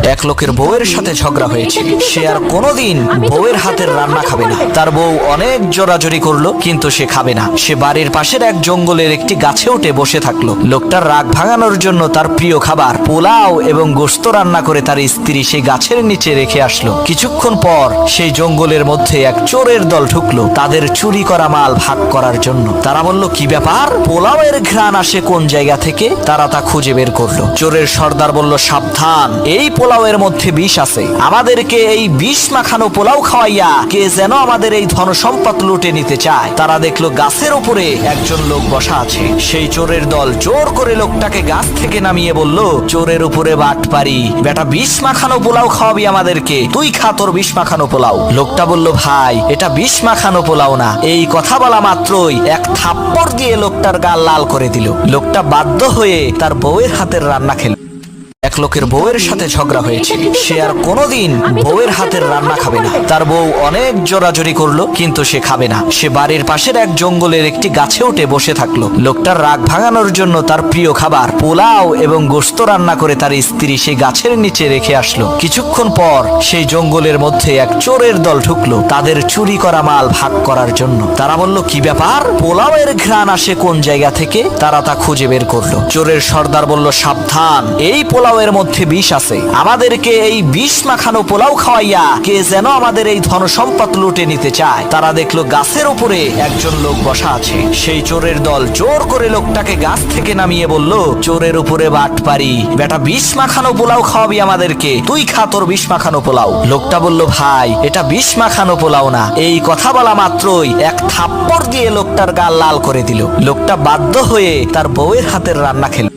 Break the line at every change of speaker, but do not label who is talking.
এক লোকের বউয়ের সাথে ঝগড়া হয়েছে। সে আর কোনোদিন বউয়ের হাতের রান্না খাবে না। তার বউ অনেক জোরাজোরি করলো, কিন্তু সে খাবে না। সে বাড়ির পাশের এক জঙ্গলের একটি গাছে উঠে বসে থাকলো। লোকটার রাগ ভাঙানোর জন্য তার প্রিয় খাবার পোলাও এবং গোশত রান্না করে তার স্ত্রী সেই গাছের নিচে রেখে আসলো। কিছুক্ষণ পর সেই জঙ্গলের মধ্যে এক চোরের দল ঢুকলো তাদের চুরি করা মাল ভাগ করার জন্য। তারা বলল, কি ব্যাপার, পোলাওয়ের ঘ্রাণ আসে কোন জায়গা থেকে? তারা তা খুঁজে বের করলো। চোরের সর্দার বলল, সাবধান, এই পোলাওয়ের মধ্যে বিষ আছে। আমাদেরকে এই বিষ মাখানো পোলাও খাওয়াইয়া কে যেন আমাদের এই ধন সম্পদ লুটে নিতে চায়। তারা দেখলো গাছের উপরে একজন লোক বসা আছে। সেই চোরের দল জোর করে লোকটাকে গাছ থেকে নামিয়ে বলল, চোরের উপরে বাটপারি, বেটা বিষ মাখানো পোলাও খাওয়াবি আমাদেরকে, তুই খা তোর বিষ মাখানো পোলাও। লোকটা বলল, ভাই, এটা বিষ মাখানো পোলাও না। এই কথা বলা মাত্রই এক থাপ্পড় দিয়ে লোকটার গাল লাল করে দিল। লোকটা বাধ্য হয়ে তার বউয়ের হাতের রান্না খেল। এক লোকের বউয়ের সাথে ঝগড়া হয়েছে। সে আর কোনোদিন বউয়ের হাতের রান্না খাবে না। তার বউ অনেক জোরাজোরি করলো, কিন্তু সে খাবে না। সে বাড়ির পাশের এক জঙ্গলের একটি গাছে উঠে বসে থাকলো। লোকটার রাগ ভাঙানোর জন্য তার প্রিয় খাবার পোলাও এবং গোশত রান্না করে তার স্ত্রী সেই গাছের নিচে রেখে আসলো। কিছুক্ষণ পর সেই জঙ্গলের মধ্যে এক চোরের দল ঢুকলো তাদের চুরি করা মাল ভাগ করার জন্য। তারা বলল, কি ব্যাপার, পোলাওয়ের ঘ্রাণ আসে কোন জায়গা থেকে? তারা তা খুঁজে বের করলো। চোরের সর্দার বলল, সাবধান, এই পোলাওয়ের মধ্যে বিষ আছে। আমাদেরকে এই বিষ মাখানো পোলাও খাওয়াইয়া কে যেন আমাদের এই ধন সম্পদ লুটে নিতে চায়। তারা দেখলো গাছের উপরে একজন লোক বসা আছে। সেই চোরের দল জোর করে লোকটাকে গাছ থেকে নামিয়ে বলল, চোরের উপরে বাটপারি, বেটা বিষ মাখানো পোলাও খাওয়াবি আমাদেরকে, তুই খা তোর বিষ মাখানো পোলাও। লোকটা বলল, ভাই, এটা বিষ মাখানো পোলাও না। এই কথা বলা মাত্রই এক থাপ্পড় দিয়ে লোকটার গাল লাল করে দিল। লোকটা বাধ্য হয়ে তার বউয়ের হাতের রান্না খেল।